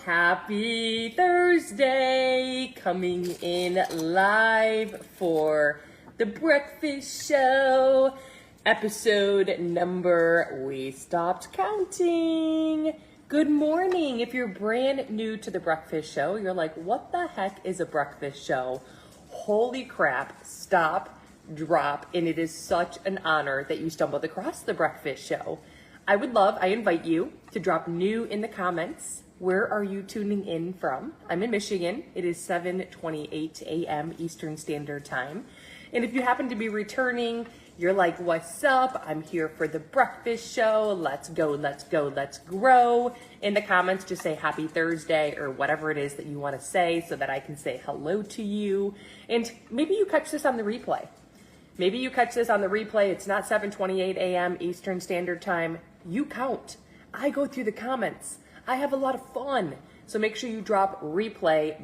Happy Thursday, coming in live for the breakfast show, episode number, we stopped counting. Good morning. If you're brand new to the breakfast show, you're like, what the heck is a breakfast show? Holy crap, stop, drop, and it is such an honor that you stumbled across the breakfast show. I invite you to drop new in the comments. Where are you tuning in from? I'm in Michigan. It is 7:28 a.m. Eastern Standard Time. And if you happen to be returning, you're like, what's up? I'm here for the breakfast show. Let's go, let's go, let's grow. In the comments, just say happy Thursday or whatever it is that you want to say so that I can say hello to you. And maybe you catch this on the replay. It's not 7:28 a.m. Eastern Standard Time. You count. I go through the comments. I have a lot of fun. So make sure you drop replay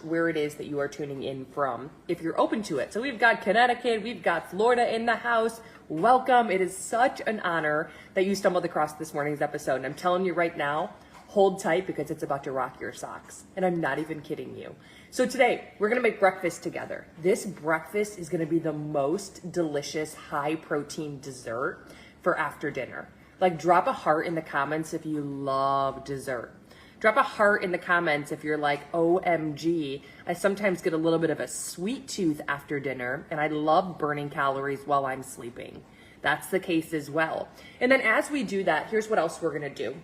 - where it is that you are tuning in from, if you're open to it. So we've got Connecticut, we've got Florida in the house. Welcome. It is such an honor that you stumbled across this morning's episode. And I'm telling you right now, hold tight because it's about to rock your socks. And I'm not even kidding you. So today, we're going to make breakfast together. This breakfast is going to be the most delicious, high-protein dessert for after dinner. Like, drop a heart in the comments if you love dessert. Drop a heart in the comments if you're like, OMG, I sometimes get a little bit of a sweet tooth after dinner, and I love burning calories while I'm sleeping. That's the case as well. And then as we do that, here's what else we're going to do.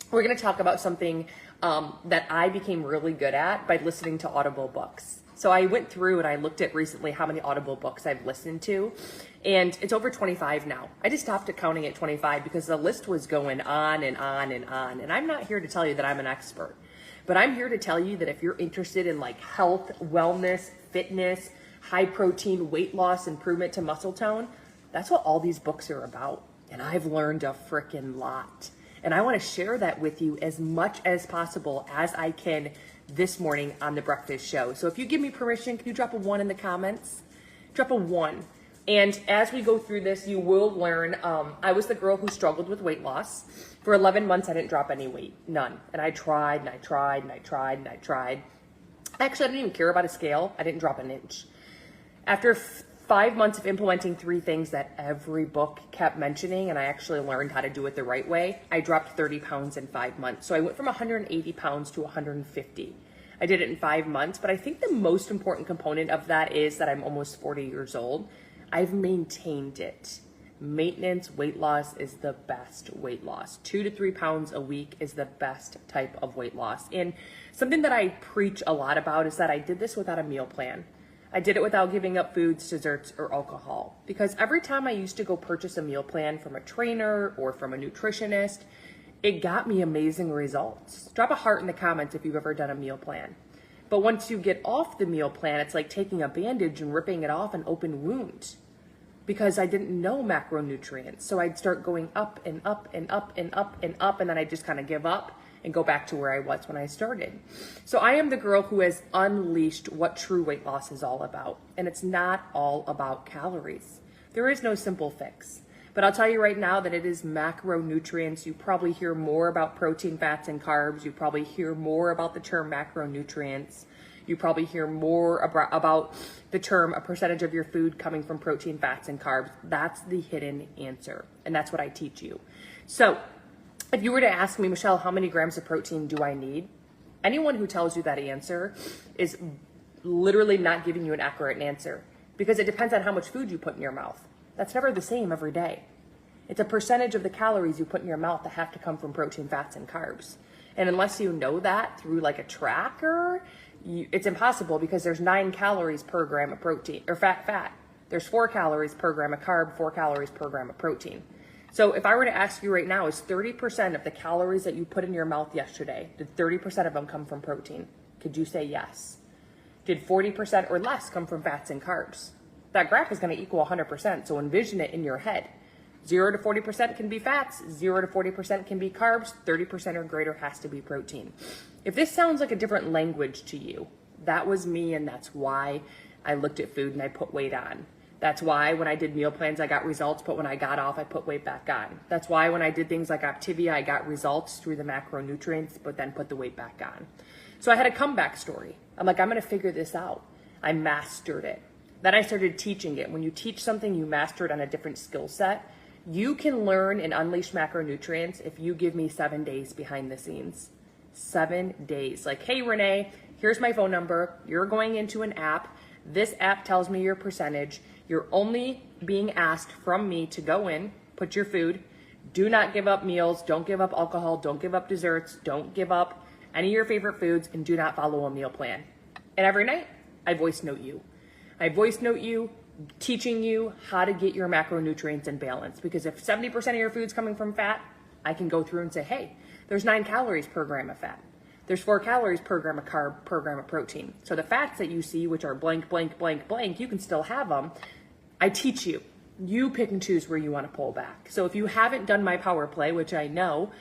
We're going to talk about something that I became really good at by listening to Audible books. So I went through and I looked at recently how many Audible books I've listened to, and it's over 25 now. I just stopped at counting at 25 because the list was going on and on and on. And I'm not here to tell you that I'm an expert, but I'm here to tell you that if you're interested in like health, wellness, fitness, high protein, weight loss, improvement to muscle tone, that's what all these books are about. And I've learned a freaking lot. And I want to share that with you as much as possible as I can this morning on the breakfast show. So if you give me permission, can you drop a 1 in the comments? Drop a 1. And as we go through this, you will learn, I was the girl who struggled with weight loss. For 11 months, I didn't drop any weight, none. And I tried and I tried and I tried and I tried. Actually, I didn't even care about a scale. I didn't drop an inch. After 5 months of implementing 3 things that every book kept mentioning, and I actually learned how to do it the right way, I dropped 30 pounds in 5 months. So I went from 180 pounds to 150. I did it in 5 months, but I think the most important component of that is that I'm almost 40 years old. I've maintained it. Maintenance weight loss is the best weight loss. 2 to 3 pounds a week is the best type of weight loss. And something that I preach a lot about is that I did this without a meal plan. I did it without giving up foods, desserts, or alcohol. Because every time I used to go purchase a meal plan from a trainer or from a nutritionist, it got me amazing results. Drop a heart in the comments if you've ever done a meal plan. But once you get off the meal plan, it's like taking a bandage and ripping it off an open wound. Because I didn't know macronutrients. So I'd start going up and up and up and up and up, and then I'd just kind of give up and go back to where I was when I started. So I am the girl who has unleashed what true weight loss is all about. And it's not all about calories. There is no simple fix. But I'll tell you right now that it is macronutrients. You probably hear more about protein, fats, and carbs. You probably hear more about the term macronutrients. You probably hear more about the term a percentage of your food coming from protein, fats, and carbs. That's the hidden answer. And that's what I teach you. So if you were to ask me, Michelle, how many grams of protein do I need? Anyone who tells you that answer is literally not giving you an accurate answer, because it depends on how much food you put in your mouth. That's never the same every day. It's a percentage of the calories you put in your mouth that have to come from protein, fats, and carbs. And unless you know that through like a tracker, it's impossible, because there's 9 calories per gram of protein or fat. There's 4 calories per gram of carb, 4 calories per gram of protein. So if I were to ask you right now, is 30% of the calories that you put in your mouth yesterday, did 30% of them come from protein? Could you say yes? Did 40% or less come from fats and carbs? That graph is going to equal 100%, so envision it in your head. 0 to 40% can be fats, 0 to 40% can be carbs, 30% or greater has to be protein. If this sounds like a different language to you, that was me, and that's why I looked at food and I put weight on. That's why when I did meal plans, I got results, but when I got off, I put weight back on. That's why when I did things like Optivia, I got results through the macronutrients, but then put the weight back on. So I had a comeback story. I'm like, I'm gonna figure this out. I mastered it. Then I started teaching it. When you teach something, you master it on a different skill set. You can learn and unleash macronutrients if you give me 7 days behind the scenes. 7 days. Like, hey, Renee, here's my phone number. You're going into an app. This app tells me your percentage. You're only being asked from me to go in, put your food. Do not give up meals. Don't give up alcohol. Don't give up desserts. Don't give up any of your favorite foods, and do not follow a meal plan. And every night, I voice note you. I voice note you, teaching you how to get your macronutrients in balance. Because if 70% of your food's coming from fat, I can go through and say, hey, there's 9 calories per gram of fat. There's 4 calories per gram of carb, per gram of protein. So the fats that you see, which are blank, blank, blank, blank, you can still have them. I teach you. You pick and choose where you want to pull back. So if you haven't done my power play, which I know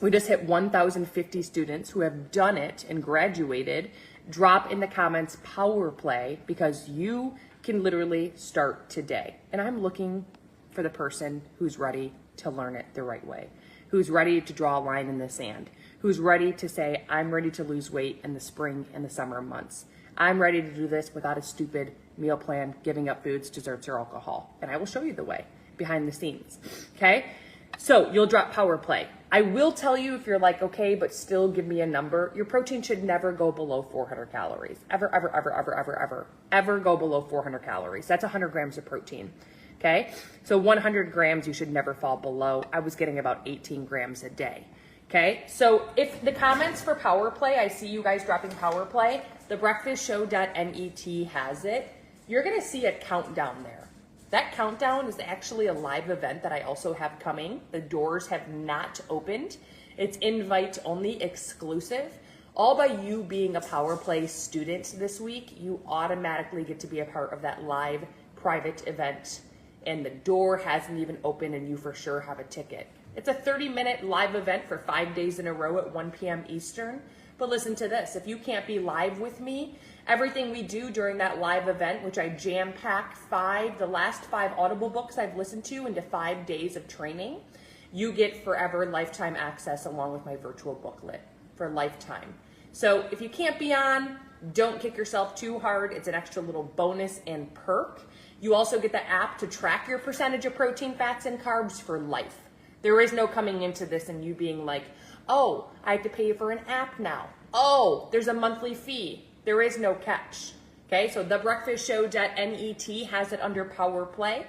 we just hit 1,050 students who have done it and graduated, drop in the comments power play, because you can literally start today. And I'm looking for the person who's ready to learn it the right way, who's ready to draw a line in the sand, who's ready to say, I'm ready to lose weight in the spring and the summer months. I'm ready to do this without a stupid meal plan, giving up foods, desserts, or alcohol. And I will show you the way behind the scenes, okay? So you'll drop power play. I will tell you, if you're like, okay, but still give me a number, your protein should never go below 400 calories. Ever go below 400 calories. That's 100 grams of protein, okay? So 100 grams you should never fall below. I was getting about 18 grams a day. Okay, so if the comments for power play, I see you guys dropping power play, thebreakfastshow.net has it. You're gonna see a countdown there. That countdown is actually a live event that I also have coming. The doors have not opened. It's invite only, exclusive. All by you being a power play student this week, you automatically get to be a part of that live private event. And the door hasn't even opened and you for sure have a ticket. It's a 30-minute live event for 5 days in a row at 1 p.m. Eastern. But listen to this, if you can't be live with me, everything we do during that live event, which I jam-pack the last 5 Audible books I've listened to into 5 days of training, you get forever lifetime access along with my virtual booklet for lifetime. So if you can't be on, don't kick yourself too hard. It's an extra little bonus and perk. You also get the app to track your percentage of protein, fats, and carbs for life. There is no coming into this and you being like, oh, I have to pay for an app now. Oh, there's a monthly fee. There is no catch. Okay, so thebreakfastshow.net has it under Power Play.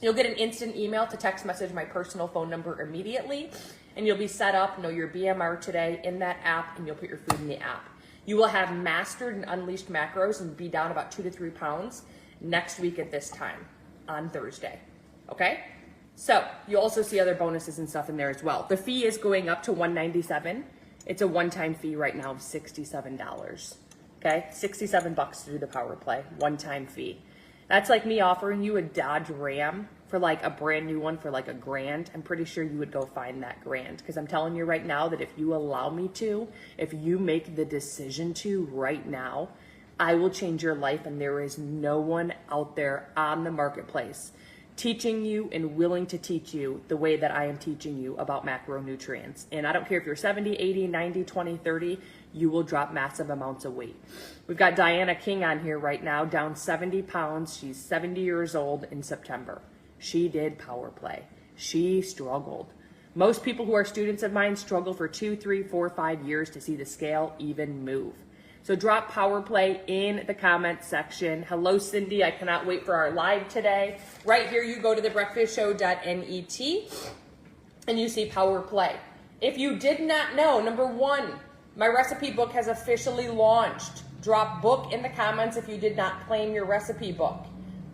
You'll get an instant email to text message my personal phone number immediately, and you'll be set up, know your BMR today in that app, and you'll put your food in the app. You will have mastered and unleashed macros and be down about 2 to 3 pounds next week at this time on Thursday. Okay? So you'll also see other bonuses and stuff in there as well. The fee is going up to $197. It's a one-time fee right now of $67. Okay, $67 to do the power play, one-time fee. That's like me offering you a Dodge Ram for like a brand new one for like $1,000. I'm pretty sure you would go find that $1,000, because I'm telling you right now that if you allow me to, if you make the decision to right now, I will change your life, and there is no one out there on the marketplace teaching you and willing to teach you the way that I am teaching you about macronutrients. And I don't care if you're 70, 80, 90, 20, 30, you will drop massive amounts of weight. We've got Diana King on here right now, down 70 pounds. She's 70 years old in September. She did power play. She struggled. Most people who are students of mine struggle for 2, 3, 4, 5 years to see the scale even move. So drop power play in the comments section. Hello, Cindy. I cannot wait for our live today. Right here, you go to thebreakfastshow.net and you see power play. If you did not know, number 1, my recipe book has officially launched. Drop book in the comments if you did not claim your recipe book.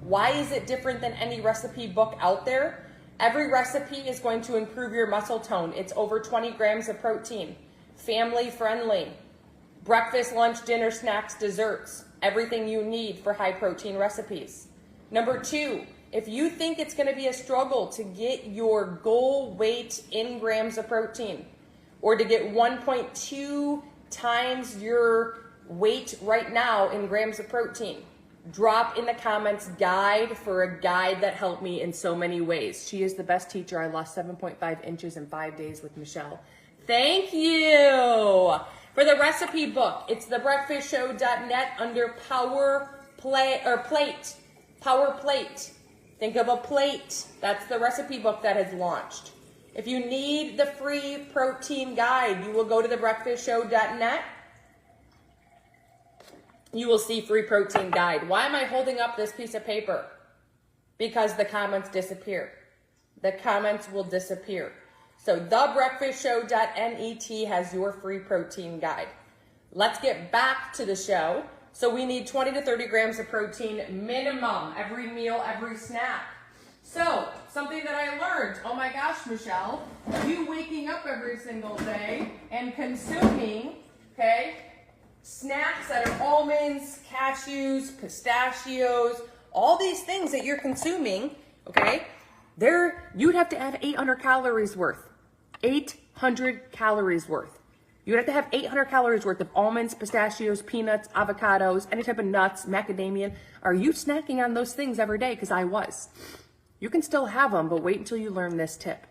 Why is it different than any recipe book out there? Every recipe is going to improve your muscle tone. It's over 20 grams of protein. Family friendly. Breakfast, lunch, dinner, snacks, desserts. Everything you need for high protein recipes. Number 2, if you think it's going to be a struggle to get your goal weight in grams of protein, or to get 1.2 times your weight right now in grams of protein, Drop in the comments guide for a guide that helped me in so many ways. She is the best teacher. I lost 7.5 inches in 5 days with Michelle. Thank you. For the recipe book, it's thebreakfastshow.net under Power Plate. Power Plate. Think of a plate. That's the recipe book that has launched. If you need the free protein guide, you will go to thebreakfastshow.net. You will see free protein guide. Why am I holding up this piece of paper? Because the comments disappear. The comments will disappear. So thebreakfastshow.net has your free protein guide. Let's get back to the show. So we need 20 to 30 grams of protein minimum every meal, every snack. So something that I learned, oh my gosh, Michelle, you waking up every single day and consuming, okay, snacks that are almonds, cashews, pistachios, all these things that you're consuming, okay, you'd have to have 800 calories worth. 800 calories worth. You'd have to have 800 calories worth of almonds, pistachios, peanuts, avocados, any type of nuts, macadamia. Are you snacking on those things every day? Because I was. You can still have them, but wait until you learn this tip.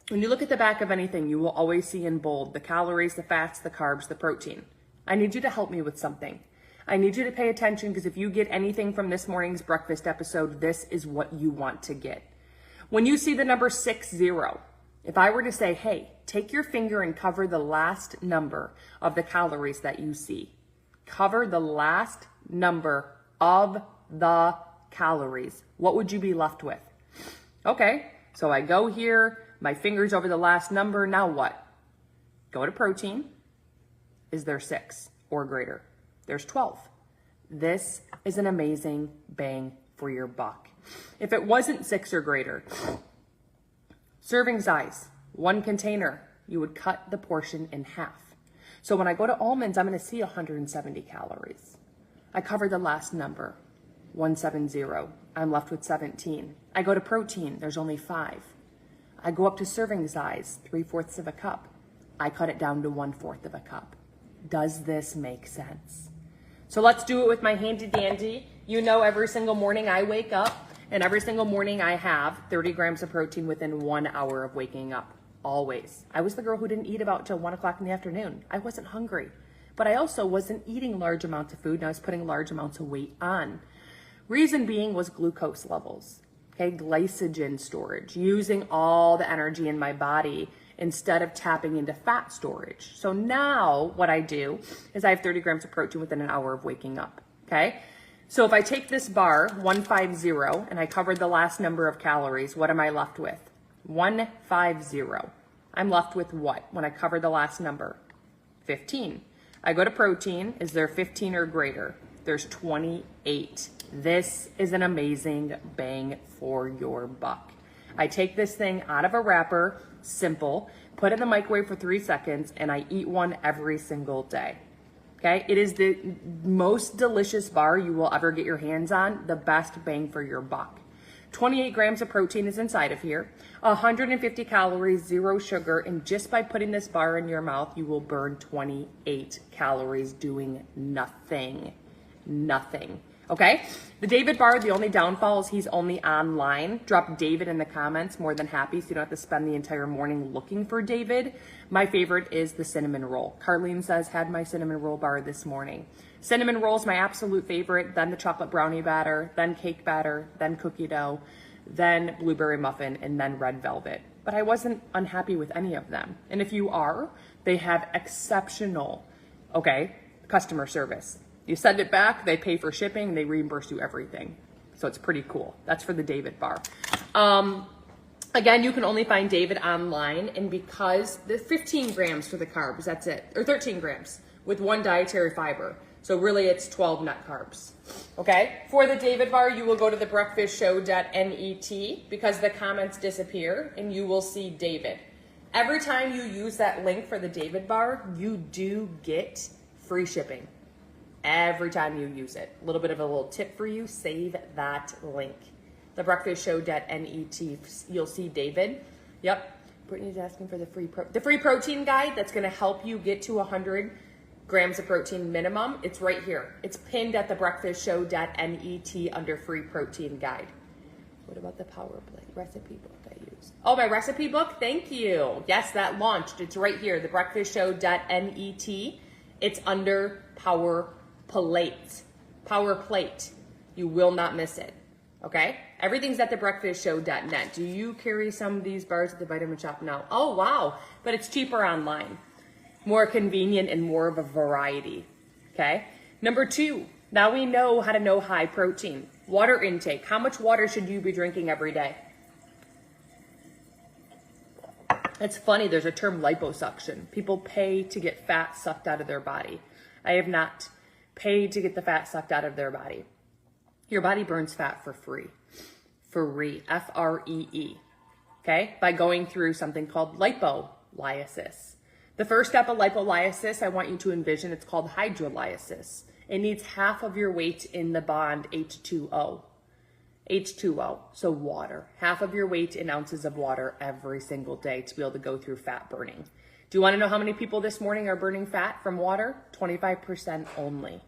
When you look at the back of anything, you will always see in bold the calories, the fats, the carbs, the protein. I need you to help me with something. I need you to pay attention because if you get anything from this morning's breakfast episode, this is what you want to get. When you see the number 60, if I were to say, hey, take your finger and cover the last number of the calories that you see. Cover the last number of the calories. What would you be left with? Okay, so I go here, my finger's over the last number. Now what? Go to protein. Is there 6 or greater? There's 12. This is an amazing bang for your buck. If it wasn't 6 or greater, serving size, 1 container, you would cut the portion in half. So when I go to almonds, I'm going to see 170 calories. I cover the last number, 170. I'm left with 17. I go to protein, there's only 5. I go up to serving size, 3/4 of a cup. I cut it down to 1/4 of a cup. Does this make sense? So let's do it with my handy dandy. You know, every single morning I wake up and every single morning I have 30 grams of protein within 1 hour of waking up. Always. I was the girl who didn't eat about till 1 o'clock in the afternoon. I wasn't hungry, but I also wasn't eating large amounts of food and I was putting large amounts of weight on. Reason being was glucose levels, okay, glycogen storage, using all the energy in my body instead of tapping into fat storage. So now what I do is I have 30 grams of protein within an hour of waking up, okay? So if I take this bar, 150, and I covered the last number of calories, what am I left with? 150. I'm left with what when I cover the last number? 15. I go to protein. Is there 15 or greater? There's 28. This is an amazing bang for your buck. I take this thing out of a wrapper, simple, put it in the microwave for 3 seconds, and I eat one every single day. Okay, it is the most delicious bar you will ever get your hands on, the best bang for your buck. 28 grams of protein is inside of here, 150 calories, 0 sugar, and just by putting this bar in your mouth, you will burn 28 calories doing nothing. Nothing. Okay, the David bar, the only downfall is he's only online. Drop David in the comments, more than happy, so you don't have to spend the entire morning looking for David. My favorite is the cinnamon roll. Carlene says, had my cinnamon roll bar this morning. Cinnamon roll is my absolute favorite, then the chocolate brownie batter, then cake batter, then cookie dough, then blueberry muffin, and then red velvet. But I wasn't unhappy with any of them. And if you are, they have exceptional, okay, customer service. You send it back, they pay for shipping, they reimburse you everything. So it's pretty cool. That's for the David bar. Again, you can only find David online, and because the 15 grams for the carbs, that's it, or 13 grams with 1 dietary fiber. So really it's 12 nut carbs. Okay, for the David bar, you will go to thebreakfastshow.net because the comments disappear and you will see David. Every time you use that link for the David bar, you do get free shipping. Every time you use it. A little bit of a little tip for you, save that link. Thebreakfastshow.net, you'll see David. Yep, Brittany's asking for the free protein guide that's gonna help you get to 100 grams of protein minimum. It's right here. It's pinned at the breakfastshow.net under free protein guide. What about the Power Plate recipe book I use? Oh, my recipe book? Thank you. Yes, that launched. It's right here, the breakfastshow.net. It's under Power Plate. Power Plate. You will not miss it. Okay? Everything's at the breakfastshow.net. Do you carry some of these bars at the Vitamin Shop? No. Oh, wow. But it's cheaper online. More convenient and more of a variety. Okay? Number 2, now we know how to know high protein. Water intake. How much water should you be drinking every day? It's funny, there's a term liposuction. People pay to get fat sucked out of their body. I have not paid to get the fat sucked out of their body. Your body burns fat for free. Free. F-R-E-E. Okay? By going through something called lipolysis. The first step of lipolysis, I want you to envision, it's called hydrolysis. It needs half of your weight in the bond H2O. H2O, so water. Half of your weight in ounces of water every single day to be able to go through fat burning. Do you want to know how many people this morning are burning fat from water? 25% only.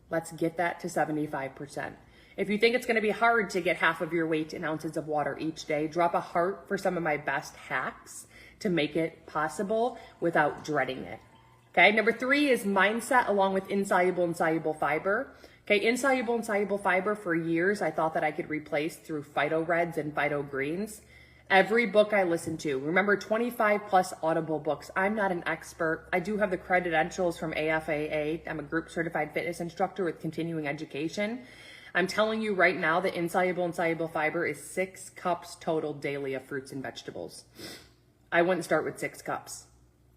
Let's get that to 75%. If you think it's going to be hard to get half of your weight in ounces of water each day, drop a heart for some of my best hacks to make it possible without dreading it. Okay, number 3 is mindset along with insoluble and soluble fiber. Okay, insoluble and soluble fiber for years I thought that I could replace through Phyto Reds and Phyto Greens. Every book I listen to, remember 25 plus audible books. I'm not an expert. I do have the credentials from AFAA. I'm a group certified fitness instructor with continuing education. I'm telling you right now that insoluble and soluble fiber is 6 cups total daily of fruits and vegetables. I wouldn't start with 6 cups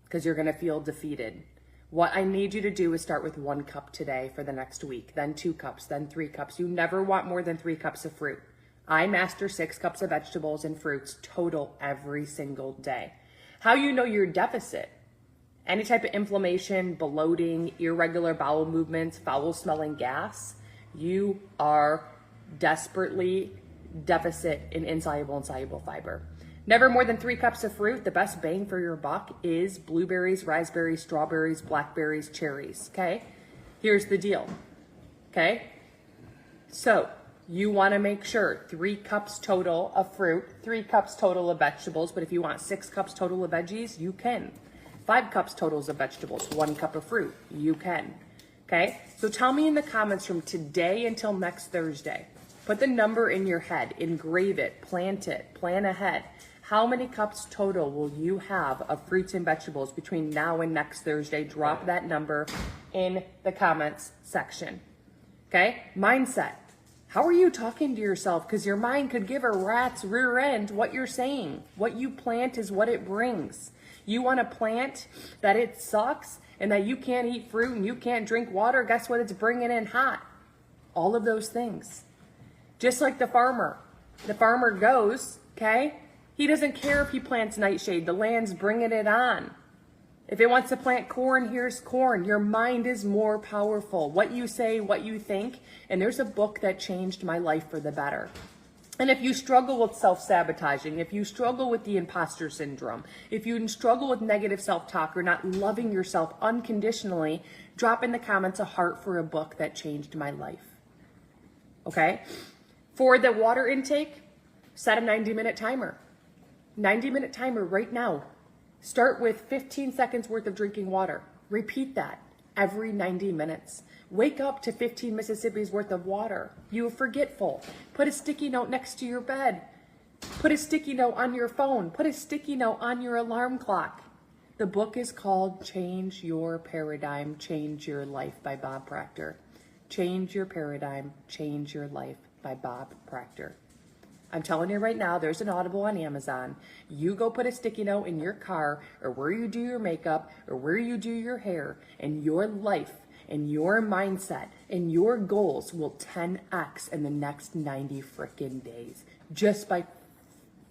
because you're going to feel defeated. What I need you to do is start with 1 cup today for the next week, then 2 cups, then 3 cups. You never want more than 3 cups of fruit. I master 6 cups of vegetables and fruits total every single day. How you know your deficit? Any type of inflammation, bloating, irregular bowel movements, foul-smelling gas, you are desperately deficit in insoluble and soluble fiber. Never more than 3 cups of fruit. The best bang for your buck is blueberries, raspberries, strawberries, blackberries, cherries, okay? Here's the deal, okay? So you want to make sure 3 cups total of fruit, 3 cups total of vegetables, but if you want 6 cups total of veggies, you can. 5 cups totals of vegetables, 1 cup of fruit, you can. Okay, so tell me in the comments from today until next Thursday. Put the number in your head, engrave it, plant it, plan ahead. How many cups total will you have of fruits and vegetables between now and next Thursday? Drop that number in the comments section. Okay, mindset. How are you talking to yourself? Because your mind could give a rat's rear end what you're saying. What you plant is what it brings. You want to plant that it sucks and that you can't eat fruit and you can't drink water, guess what it's bringing in hot? All of those things. Just like the farmer. The farmer goes, okay? He doesn't care if he plants nightshade. The land's bringing it on. If it wants to plant corn, here's corn. Your mind is more powerful. What you say, what you think. And there's a book that changed my life for the better. And if you struggle with self-sabotaging, if you struggle with the imposter syndrome, if you struggle with negative self-talk or not loving yourself unconditionally, drop in the comments a heart for a book that changed my life. Okay? For the water intake, set a 90-minute timer. 90-minute timer right now. Start with 15 seconds worth of drinking water. Repeat that every 90 minutes. Wake up to 15 Mississippi's worth of water. You are forgetful. Put a sticky note next to your bed. Put a sticky note on your phone. Put a sticky note on your alarm clock. The book is called Change Your Paradigm, Change Your Life by Bob Proctor. Change Your Paradigm, Change Your Life by Bob Proctor. I'm telling you right now, there's an Audible on Amazon. You go put a sticky note in your car or where you do your makeup or where you do your hair, and your life and your mindset and your goals will 10x in the next 90 frickin' days just by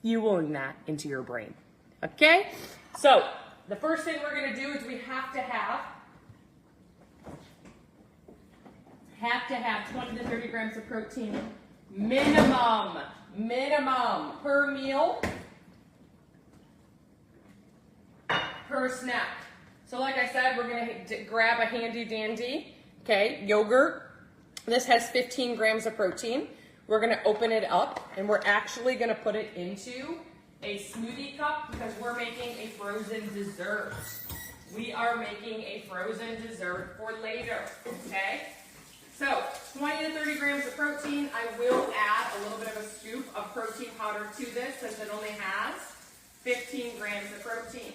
fueling that into your brain. Okay? So the first thing we're going to do is we have to have 20 to 30 grams of protein minimum per meal, per snack. So like I said, we're gonna grab a handy dandy, okay, yogurt. This has 15 grams of protein. We're gonna open it up and we're actually gonna put it into a smoothie cup because we're making a frozen dessert. We are making a frozen dessert for later, okay? So 20 to 30 grams of protein. I will add a little bit of a scoop of protein powder to this since it only has 15 grams of protein.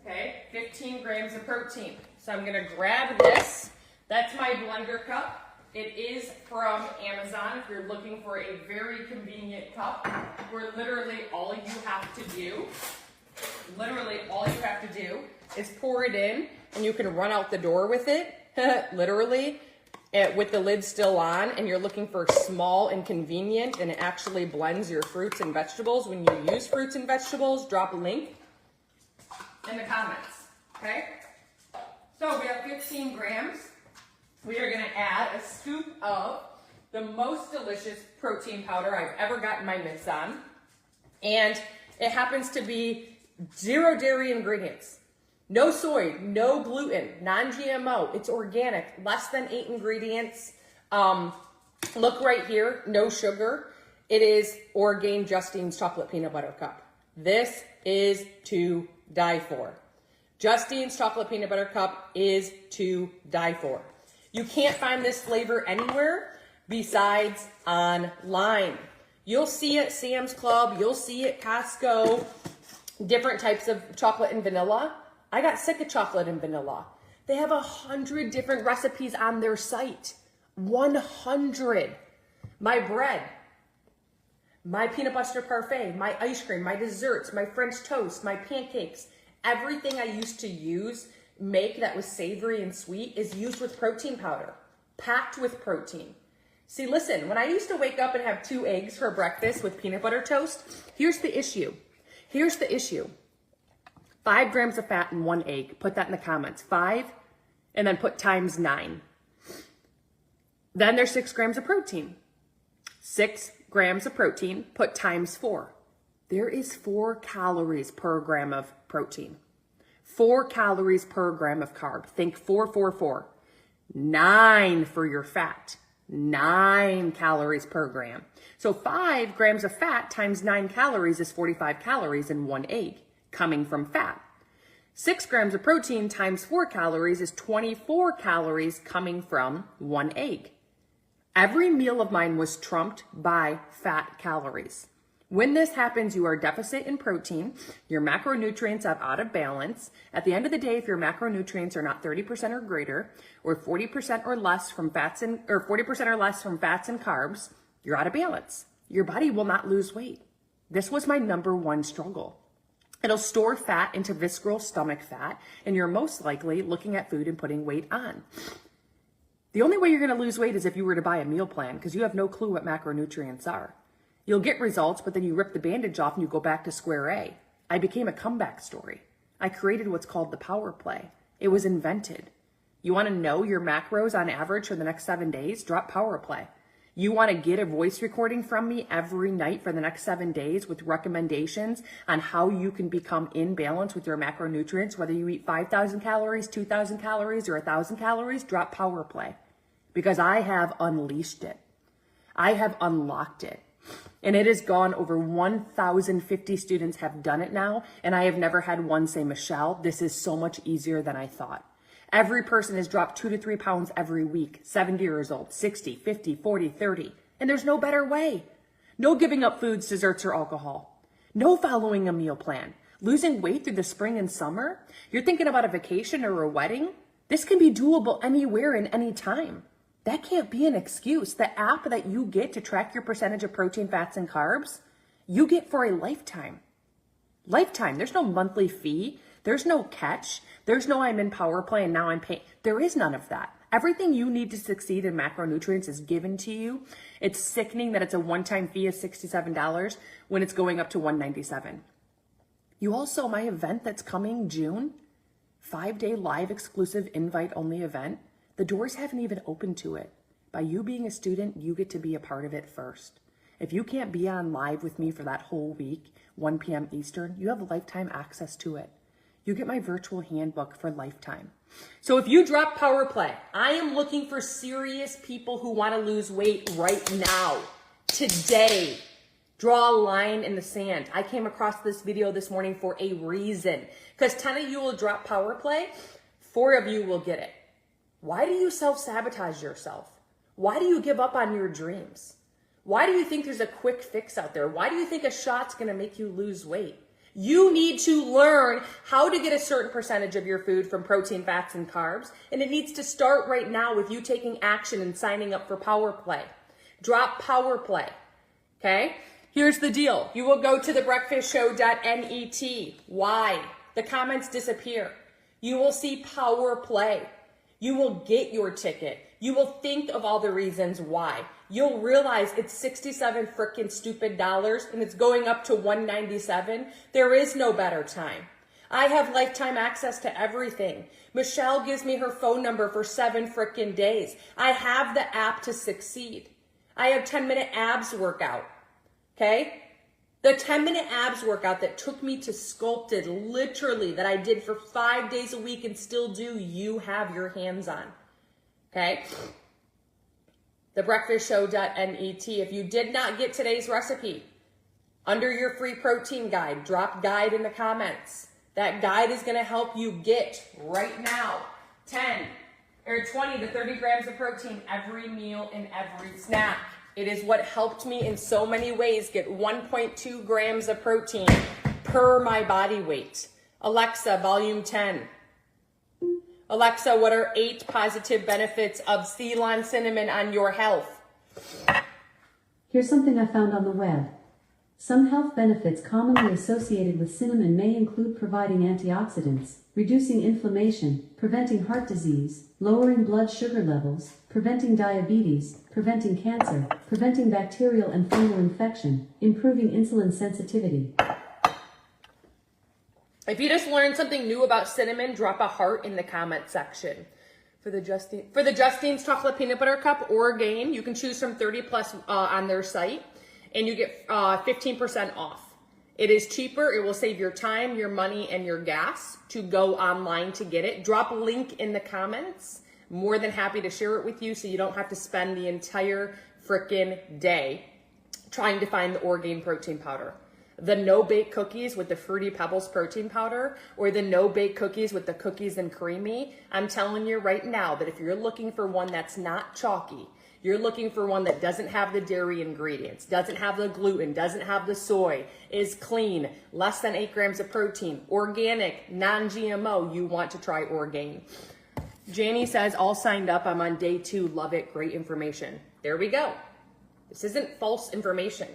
Okay, 15 grams of protein. So I'm gonna grab this. That's my blender cup. It is from Amazon if you're looking for a very convenient cup where literally all you have to do is pour it in and you can run out the door with it, literally, with the lid still on, and you're looking for small and convenient, and it actually blends your fruits and vegetables. When you use fruits and vegetables, drop a link in the comments, okay? So we have 15 grams. We are gonna add a scoop of the most delicious protein powder I've ever gotten my mitts on. And it happens to be 0 dairy ingredients. No soy, no gluten, non-GMO, it's organic, less than 8 ingredients. Look right here, no sugar. It is Orgain Justine's Chocolate Peanut Butter Cup. This is to die for. Justine's Chocolate Peanut Butter Cup is to die for. You can't find this flavor anywhere besides online. You'll see it Sam's Club, you'll see it Costco, different types of chocolate and vanilla. I got sick of chocolate and vanilla. They have 100 different recipes on their site. 100. My bread, my peanut butter parfait, my ice cream, my desserts, my French toast, my pancakes, everything I used to make that was savory and sweet is used with protein powder, packed with protein. See, listen, when I used to wake up and have 2 eggs for breakfast with peanut butter toast, here's the issue. 5 grams of fat in 1 egg. Put that in the comments. 5, and then put times 9. Then there's 6 grams of protein. 6 grams of protein, put times 4. There is 4 calories per gram of protein. 4 calories per gram of carb. Think 4, 4, 4. 9 for your fat. 9 calories per gram. So 5 grams of fat times 9 calories is 45 calories in 1 egg coming from fat. 6 grams of protein times 4 calories is 24 calories coming from 1 egg. Every meal of mine was trumped by fat calories. When this happens, you are deficit in protein, your macronutrients are out of balance. At the end of the day, if your macronutrients are not 30% or greater, or 40% or less from fats and 40% or less from fats and carbs, you're out of balance. Your body will not lose weight. This was my number 1 struggle. It'll store fat into visceral stomach fat, and you're most likely looking at food and putting weight on. The only way you're going to lose weight is if you were to buy a meal plan, because you have no clue what macronutrients are. You'll get results, but then you rip the bandage off and you go back to square A. I became a comeback story. I created what's called the power play. It was invented. You want to know your macros on average for the next 7 days? Drop power play. You want to get a voice recording from me every night for the next 7 days with recommendations on how you can become in balance with your macronutrients, whether you eat 5,000 calories, 2,000 calories, or 1,000 calories, drop power play. Because I have unleashed it. I have unlocked it. And it has gone over 1,050 students have done it now. And I have never had one say, Michelle, this is so much easier than I thought. Every person has dropped 2 to 3 pounds every week, 70 years old, 60, 50, 40, 30. And there's no better way. No giving up foods, desserts, or alcohol. No following a meal plan. Losing weight through the spring and summer. You're thinking about a vacation or a wedding. This can be doable anywhere and any time. That can't be an excuse. The app that you get to track your percentage of protein, fats, and carbs, you get for a lifetime. Lifetime. There's no monthly fee. There's no catch. There's no I'm in power play and now I'm paying. There is none of that. Everything you need to succeed in macronutrients is given to you. It's sickening that it's a one-time fee of $67 when it's going up to $197. You also, my event that's coming June, 5-day live exclusive invite only event, the doors haven't even opened to it. By you being a student, you get to be a part of it first. If you can't be on live with me for that whole week, 1 p.m. Eastern, you have lifetime access to it. you get my virtual handbook for lifetime. So if you drop power play, I am looking for serious people who want to lose weight right now, today. Draw a line in the sand. I came across this video this morning for a reason, because 10 of you will drop power play, 4 of you will get it. Why do you self-sabotage yourself? Why do you give up on your dreams? Why do you think there's a quick fix out there? Why do you think a shot's going to make you lose weight? You need to learn how to get a certain percentage of your food from protein, fats, and carbs. And it needs to start right now with you taking action and signing up for power play. Drop power play. Okay? Here's the deal. You will go to thebreakfastshow.net. Why? The comments disappear. You will see power play. You will get your ticket. You will think of all the reasons why. You'll realize it's 67 frickin' stupid dollars and it's going up to $197. There is no better time. I have lifetime access to everything. Michelle gives me her phone number for 7 frickin' days. I have the app to succeed. I have 10-minute abs workout. Okay? The 10-minute abs workout that took me to Sculpted, literally, that I did for 5 days a week and still do, you have your hands on. Okay? Thebreakfastshow.net. If you did not get today's recipe, under your free protein guide, drop guide in the comments. That guide is going to help you get, right now, 20 to 30 grams of protein every meal and every snack. It is what helped me in so many ways get 1.2 grams of protein per my body weight. Alexa, volume 10. Alexa, what are 8 positive benefits of Ceylon cinnamon on your health? Here's something I found on the web. Some health benefits commonly associated with cinnamon may include providing antioxidants, reducing inflammation, preventing heart disease, lowering blood sugar levels, preventing diabetes, preventing cancer, preventing bacterial and fungal infection, improving insulin sensitivity. If you just learned something new about cinnamon, drop a heart in the comment section. For the Justine's Chocolate Peanut Butter Cup or Gain, you can choose from 30 plus on their site, and you get 15% off. It is cheaper. It will save your time, your money, and your gas to go online to get it. Drop a link in the comments. More than happy to share it with you so you don't have to spend the entire frickin' day trying to find the Orgain protein powder. The no-bake cookies with the Fruity Pebbles protein powder, or the no-bake cookies with the cookies and creamy. I'm telling you right now that if you're looking for one that's not chalky, you're looking for one that doesn't have the dairy ingredients, doesn't have the gluten, doesn't have the soy, is clean, less than 8 grams of protein, organic, non-GMO, you want to try Orgain. Janie says, all signed up. I'm on day 2. Love it. Great information. There we go. This isn't false information.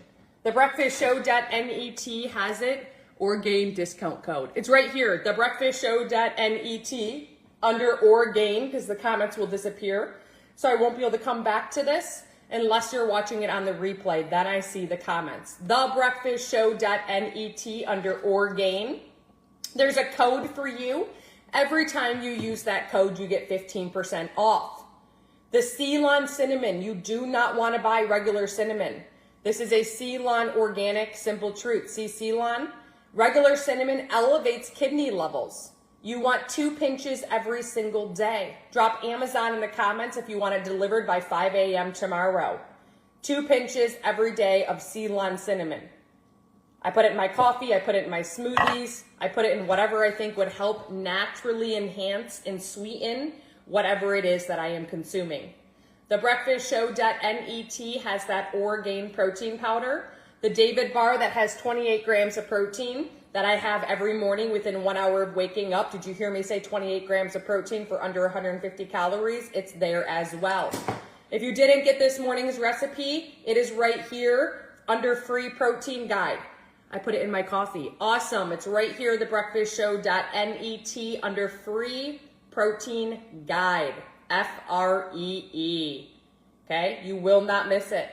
Thebreakfastshow.net has it. Orgain discount code. It's right here. Thebreakfastshow.net under Orgain, because the comments will disappear. So I won't be able to come back to this unless you're watching it on the replay. Then I see the comments. Thebreakfastshow.net under Orgain. There's a code for you. Every time you use that code, you get 15% off. The Ceylon cinnamon, you do not want to buy regular cinnamon. This is a Ceylon organic simple truth. See Ceylon? Regular cinnamon elevates kidney levels. You want 2 pinches every single day. Drop Amazon in the comments if you want it delivered by 5 a.m. tomorrow. 2 pinches every day of Ceylon cinnamon. I put it in my coffee, I put it in my smoothies, I put it in whatever I think would help naturally enhance and sweeten whatever it is that I am consuming. Thebreakfastshow.net has that Orgain protein powder. The David bar that has 28 grams of protein that I have every morning within 1 hour of waking up. Did you hear me say 28 grams of protein for under 150 calories? It's there as well. If you didn't get this morning's recipe, it is right here under free protein guide. I put it in my coffee. Awesome. It's right here, thebreakfastshow.net under free protein guide. FREE. Okay? You will not miss it.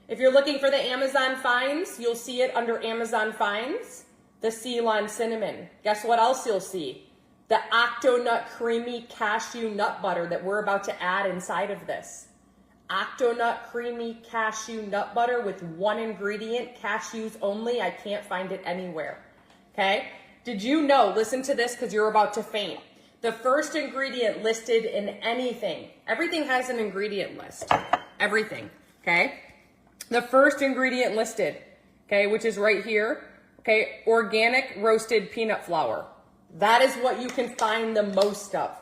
If you're looking for the Amazon finds, you'll see it under Amazon finds, the Ceylon cinnamon. Guess what else you'll see? The Octonut creamy cashew nut butter that we're about to add inside of this. Octonut creamy cashew nut butter with 1 ingredient, cashews only. I can't find it anywhere. Okay? Did you know, listen to this because you're about to faint. The first ingredient listed in anything, everything has an ingredient list. Everything, okay? The first ingredient listed, okay, which is right here, okay, organic roasted peanut flour. That is what you can find the most of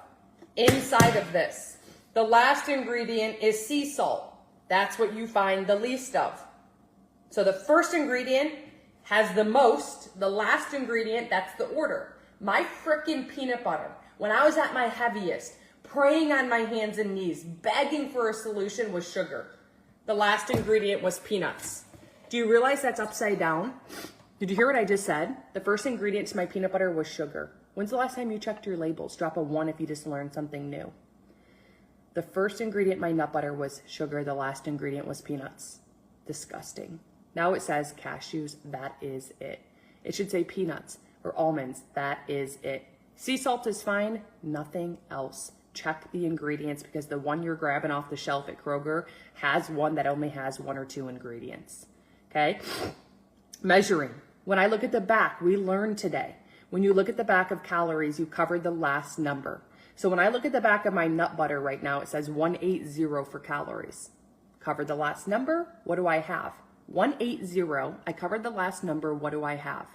inside of this. The last ingredient is sea salt. That's what you find the least of. So the first ingredient has the most, the last ingredient, that's the order. My frickin' peanut butter, when I was at my heaviest, praying on my hands and knees, begging for a solution, was sugar. The last ingredient was peanuts. Do you realize that's upside down? Did you hear what I just said? The first ingredient to my peanut butter was sugar. When's the last time you checked your labels? Drop a 1 if you just learned something new. The first ingredient in my nut butter was sugar. The last ingredient was peanuts. Disgusting. Now it says cashews. That is it. It should say peanuts or almonds. That is it. Sea salt is fine. Nothing else. Check the ingredients because the one you're grabbing off the shelf at Kroger has one that only has 1 or 2 ingredients. Okay? Measuring. When I look at the back, we learned today. When you look at the back of calories, you covered the last number. So when I look at the back of my nut butter right now, it says 180 for calories. Covered the last number. What do I have? 180. I covered the last number. What do I have?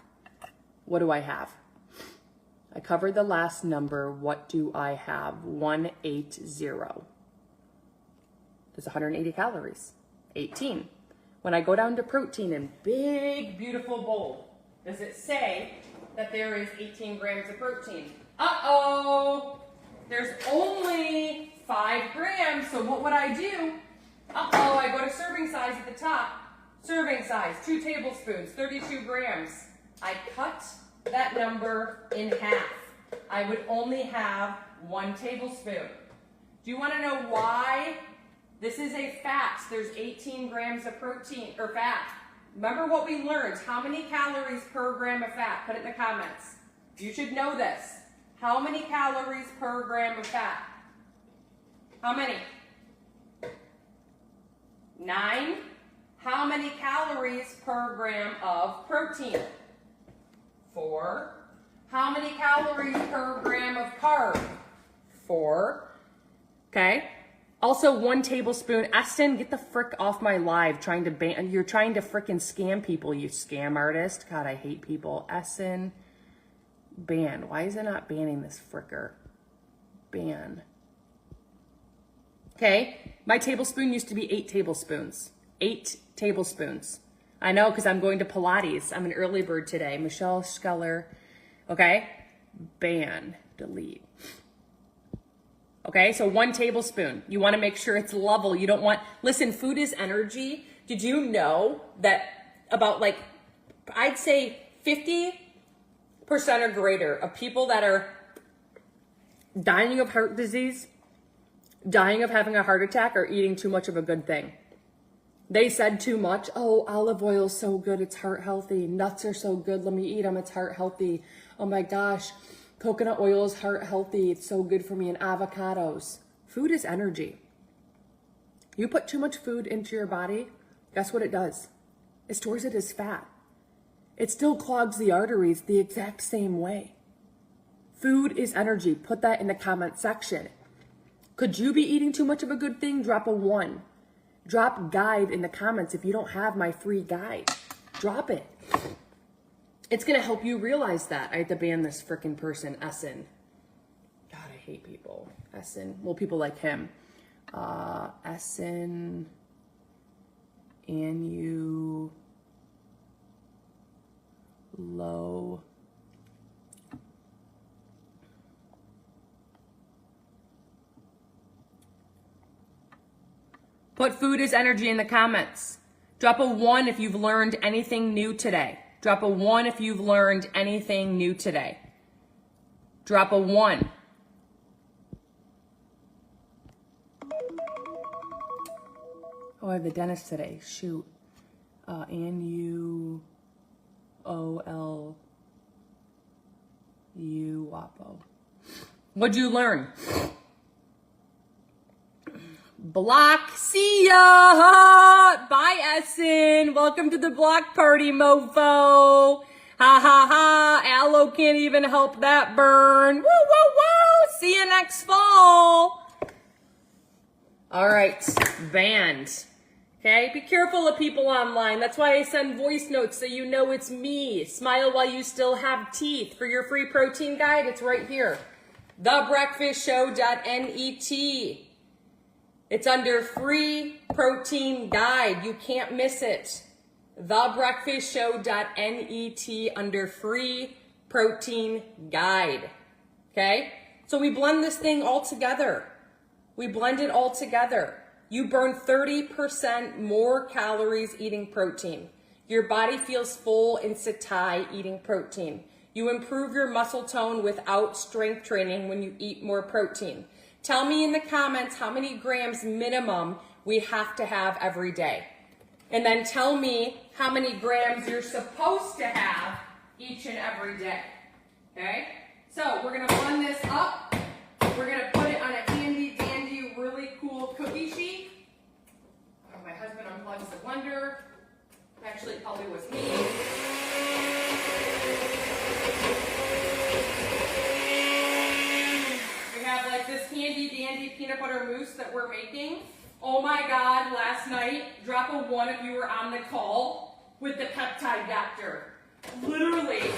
What do I have? I covered the last number. What do I have? 180. There's 180 calories. 18. When I go down to protein in big, beautiful bold, does it say that there is 18 grams of protein? Uh-oh. There's only 5 grams. So what would I do? Uh-oh. I go to serving size at the top. Serving size, 2 tablespoons, 32 grams. I cut that number in half. I would only have 1 tablespoon. Do you want to know why? This is a fat. There's 18 grams of protein or fat. Remember what we learned. How many calories per gram of fat? Put it in the comments. You should know this. How many calories per gram of fat? How many? 9. How many calories per gram of protein? 4. How many calories per gram of carb? 4. Okay. Also 1 tablespoon. Eston, get the frick off my live trying to ban. You're trying to frickin' scam people, you scam artist. God, I hate people. Eston, ban. Why is it not banning this fricker? Ban. Okay. My tablespoon used to be 8 tablespoons. 8 tablespoons. I know because I'm going to Pilates. I'm an early bird today. Michelle Scheller. Okay. Ban. Delete. Okay, so 1 tablespoon. You want to make sure it's level. You don't want, listen, food is energy. Did you know that about I'd say 50% or greater of people that are dying of heart disease, dying of having a heart attack, are eating too much of a good thing. They said too much. Oh, olive oil is so good. It's heart healthy. Nuts are so good. Let me eat them. It's heart healthy. Oh my gosh. Coconut oil is heart healthy. It's so good for me. And avocados. Food is energy. You put too much food into your body, guess what it does? It stores it as fat. It still clogs the arteries the exact same way. Food is energy. Put that in the comment section. Could you be eating too much of a good thing? Drop a 1. Drop guide in the comments if you don't have my free guide. Drop it. It's going to help you realize that. I had to ban this frickin' person, Essen. God, I hate people. Essen. Well, people like him. Essen. And you. Low. Put food is energy in the comments. Drop a 1 if you've learned anything new today. Drop a 1 if you've learned anything new today. Drop a 1. Oh, I have the dentist today. Shoot. N-U-O-L-U WAPO. What'd you learn? Block. See ya. Bye, Essen. Welcome to the block party, mofo. Ha ha ha, aloe can't even help that burn. Woo, woo, woo, see you next fall. All right, band. Okay, be careful of people online. That's why I send voice notes so you know it's me. Smile while you still have teeth. For your free protein guide, it's right here. thebreakfastshow.net. It's under free protein guide. You can't miss it. thebreakfastshow.net under free protein guide. Okay? So we blend this thing all together. We blend it all together. You burn 30% more calories eating protein. Your body feels full and satiety eating protein. You improve your muscle tone without strength training when you eat more protein. Tell me in the comments how many grams minimum we have to have every day. And then tell me how many grams you're supposed to have each and every day. Okay? So we're going to blend this up. We're going to put it on a handy dandy, really cool cookie sheet. Oh, my husband unplugs the blender. Actually, it probably was me. We have like this handy dandy peanut butter mousse that we're making. Oh my God, last night, drop a 1 if you were on the call with the peptide doctor. Literally.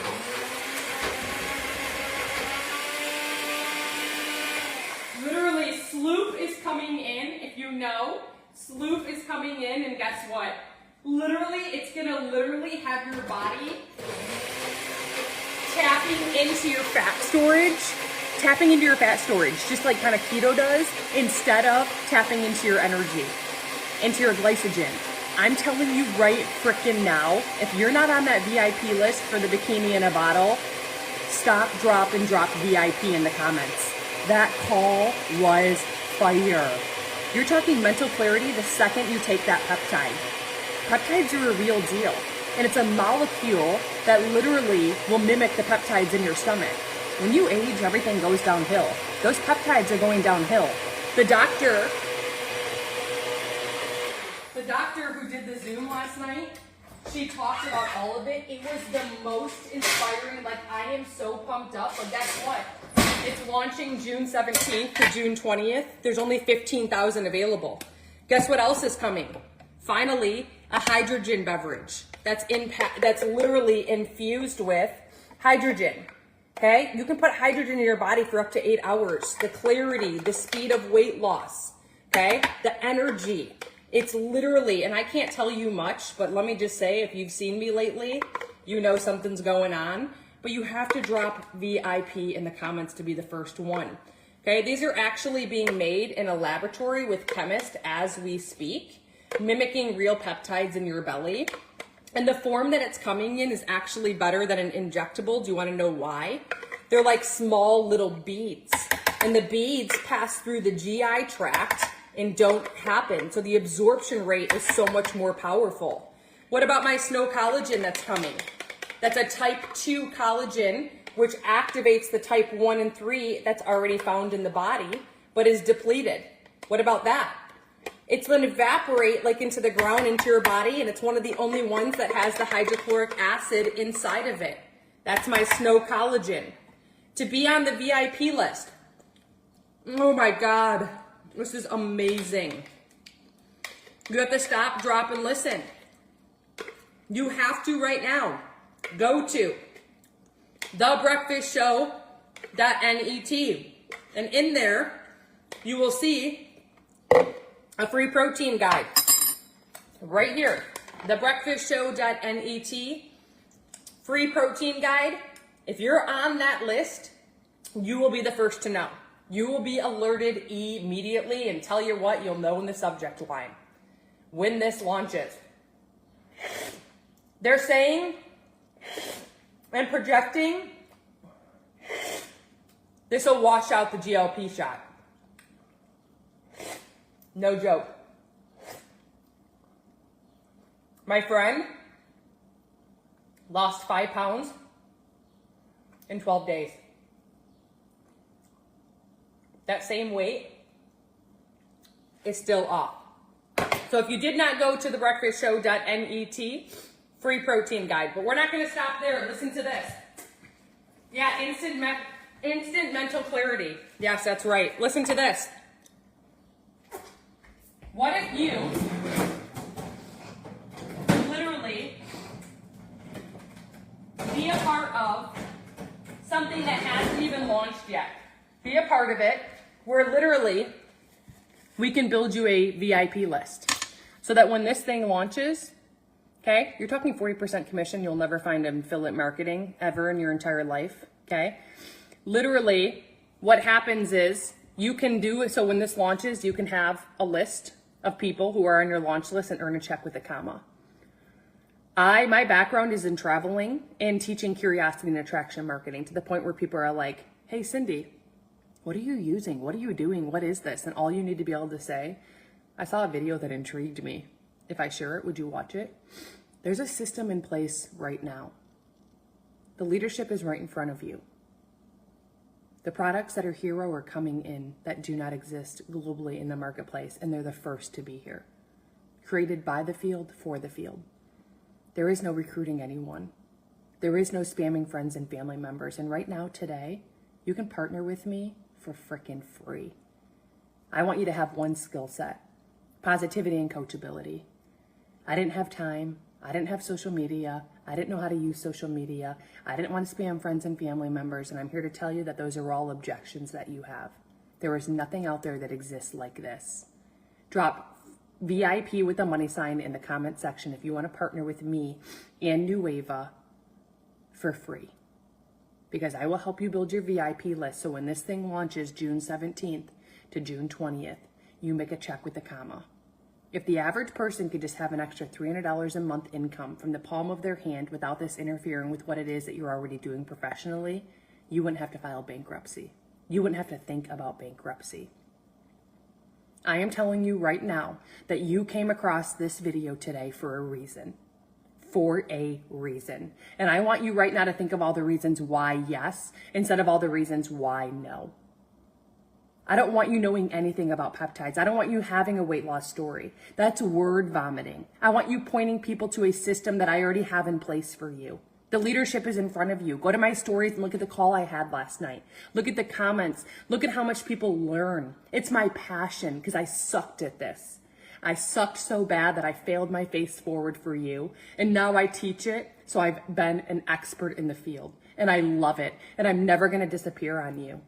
Literally, Sloop is coming in, if you know. Sloop is coming in, and guess what? Literally, it's gonna literally have your body tapping into your fat storage. Tapping into your fat storage, just like kind of keto does, instead of tapping into your energy, into your glycogen. I'm telling you right frickin' now, if you're not on that VIP list for the bikini in a bottle, stop, drop, and drop VIP in the comments. That call was fire. You're talking mental clarity the second you take that peptide. Peptides are a real deal, and it's a molecule that literally will mimic the peptides in your stomach. When you age, everything goes downhill. Those peptides are going downhill. The doctor who did the Zoom last night, she talked about all of it. It was the most inspiring. Like, I am so pumped up. But guess what? It's launching June 17th to June 20th. There's only 15,000 available. Guess what else is coming? Finally, a hydrogen beverage that's literally infused with hydrogen. Okay, you can put hydrogen in your body for up to 8 hours. The clarity, the speed of weight loss, okay, the energy. It's literally, and I can't tell you much, but let me just say, if you've seen me lately, you know something's going on. But you have to drop VIP in the comments to be the first one. Okay, these are actually being made in a laboratory with chemists as we speak, mimicking real peptides in your belly. And the form that it's coming in is actually better than an injectable. Do you want to know why? They're like small little beads. And the beads pass through the GI tract and don't happen. So the absorption rate is so much more powerful. What about my snow collagen that's coming? That's a type 2 collagen, which activates the type 1 and 3 that's already found in the body, but is depleted. What about that? It's going to evaporate like into the ground, into your body, and it's one of the only ones that has the hydrochloric acid inside of it. That's my snow collagen. To be on the VIP list. Oh my God, this is amazing. You have to stop, drop, and listen. You have to right now. Go to thebreakfastshow.net, and in there, you will see a free protein guide right here. Thebreakfastshow.net, free protein guide. If you're on that list, you will be the first to know. You will be alerted immediately, and tell you what, you'll know in the subject line when this launches. They're saying and projecting this will wash out the GLP shot. No joke. My friend lost 5 pounds in 12 days. That same weight is still off. So if you did not go to thebreakfastshow.net, free protein guide. But we're not going to stop there. Listen to this. Yeah, instant mental clarity. Yes, that's right. Listen to this. What if you literally be a part of something that hasn't even launched yet? Be a part of it where literally we can build you a VIP list so that when this thing launches, okay, you're talking 40% commission. You'll never find affiliate marketing ever in your entire life, okay? Literally, what happens is you can do it. So when this launches, you can have a list of people who are on your launch list and earn a check with a comma. My background is in traveling and teaching curiosity and attraction marketing to the point where people are like, hey, Cindy, what are you using? What are you doing? What is this? And all you need to be able to say, I saw a video that intrigued me. If I share it, would you watch it? There's a system in place right now. The leadership is right in front of you. The products that are hero are coming in that do not exist globally in the marketplace, and they're the first to be here. Created by the field, for the field. There is no recruiting anyone. There is no spamming friends and family members. And right now, today, you can partner with me for frickin' free. I want you to have one skill set: positivity and coachability. I didn't have time. I didn't have social media. I didn't know how to use social media. I didn't want to spam friends and family members. And I'm here to tell you that those are all objections that you have. There is nothing out there that exists like this. Drop VIP with a money sign in the comment section if you want to partner with me and New Wava for free. Because I will help you build your VIP list. So when this thing launches June 17th to June 20th, you make a check with a comma. If the average person could just have an extra $300 a month income from the palm of their hand without this interfering with what it is that you're already doing professionally, you wouldn't have to file bankruptcy. You wouldn't have to think about bankruptcy. I am telling you right now that you came across this video today for a reason. For a reason. And I want you right now to think of all the reasons why yes, instead of all the reasons why no. I don't want you knowing anything about peptides. I don't want you having a weight loss story. That's word vomiting. I want you pointing people to a system that I already have in place for you. The leadership is in front of you. Go to my stories and look at the call I had last night. Look at the comments. Look at how much people learn. It's my passion because I sucked at this. I sucked so bad that I failed my face forward for you. And now I teach it. So I've been an expert in the field and I love it. And I'm never going to disappear on you.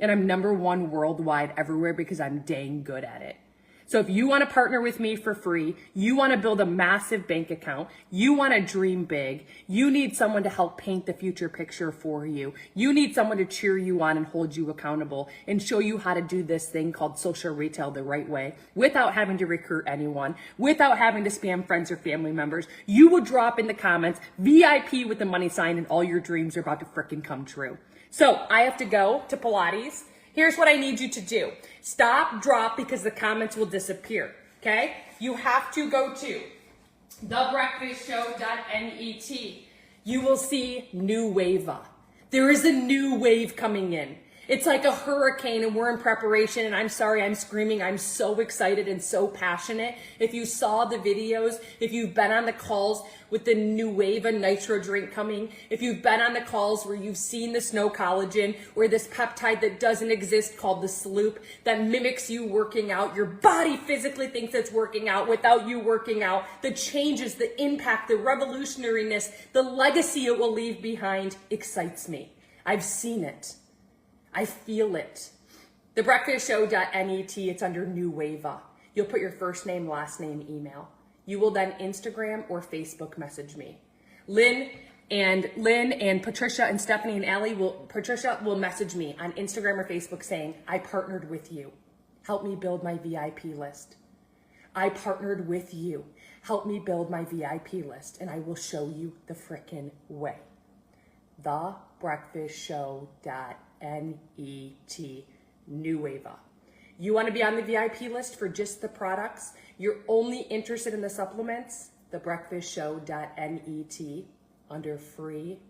And I'm #1 worldwide everywhere because I'm dang good at it. So if you want to partner with me for free, you want to build a massive bank account, you want to dream big, you need someone to help paint the future picture for you, you need someone to cheer you on and hold you accountable and show you how to do this thing called social retail the right way without having to recruit anyone, without having to spam friends or family members, you will drop in the comments VIP with the money sign and all your dreams are about to frickin' come true. So I have to go to Pilates. Here's what I need you to do. Stop, drop, because the comments will disappear, okay? You have to go to thebreakfastshow.net. You will see New Wava. There is a new wave coming in. It's like a hurricane and we're in preparation, and I'm sorry, I'm screaming. I'm so excited and so passionate. If you saw the videos, if you've been on the calls with the New Wava Nitro drink coming, if you've been on the calls where you've seen the snow collagen or this peptide that doesn't exist called the Sloop that mimics you working out, your body physically thinks it's working out without you working out, the changes, the impact, the revolutionariness, the legacy it will leave behind excites me. I've seen it. I feel it. Thebreakfastshow.net, it's under New Wava. You'll put your first name, last name, email. You will then Instagram or Facebook message me. Lynn and Patricia and Stephanie and Allie Patricia will message me on Instagram or Facebook saying, I partnered with you. Help me build my VIP list. I partnered with you. Help me build my VIP list and I will show you the frickin' way. Thebreakfastshow.net, New Wava. You want to be on the VIP list for just the products? You're only interested in the supplements? Thebreakfastshow.net under free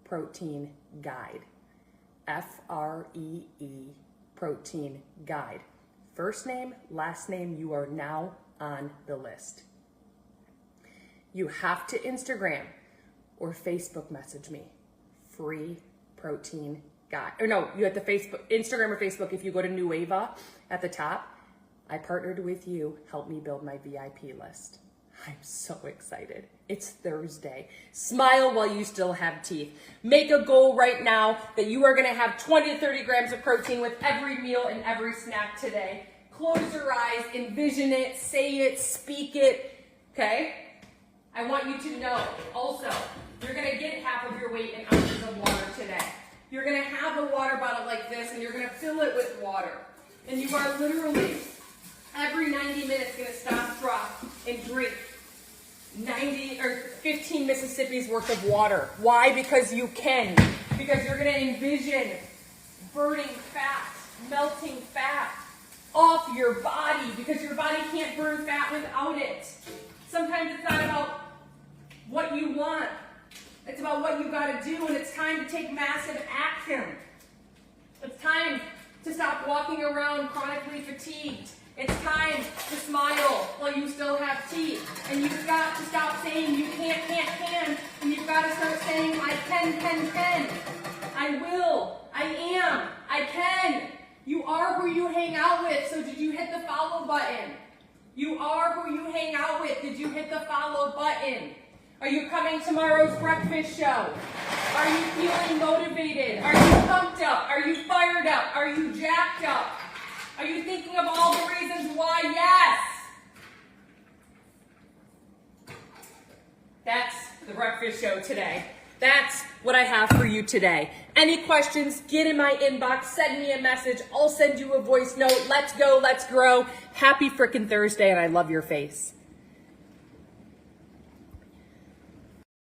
protein guide. FREE protein guide. First name, last name, you are now on the list. You have to Instagram or Facebook message me. Free protein guy. Or no, you have to Instagram or Facebook. If you go to Nueva at the top, I partnered with you. Help me build my VIP list. I'm so excited. It's Thursday. Smile while you still have teeth. Make a goal right now that you are gonna have 20 to 30 grams of protein with every meal and every snack today. Close your eyes, envision it, say it, speak it, okay? I want you to know also, you're gonna get half of your weight in ounces of water today. You're gonna have a water bottle like this and you're gonna fill it with water. And you are literally, every 90 minutes, gonna stop, drop, and drink 15 Mississippi's worth of water. Why? Because you can. Because you're gonna envision burning fat, melting fat off your body, because your body can't burn fat without it. Sometimes it's not about what you want. It's about what you gotta do, and it's time to take massive action. It's time to stop walking around chronically fatigued. It's time to smile while you still have teeth. And you've got to stop saying you can't, and you've got to start saying I can. I will, I am, I can. You are who you hang out with, so did you hit the follow button? You are who you hang out with, did you hit the follow button? Are you coming tomorrow's breakfast show? Are you feeling motivated? Are you pumped up? Are you fired up? Are you jacked up? Are you thinking of all the reasons why? Yes! That's the breakfast show today. That's what I have for you today. Any questions, get in my inbox, send me a message. I'll send you a voice note. Let's go, let's grow. Happy frickin' Thursday, and I love your face.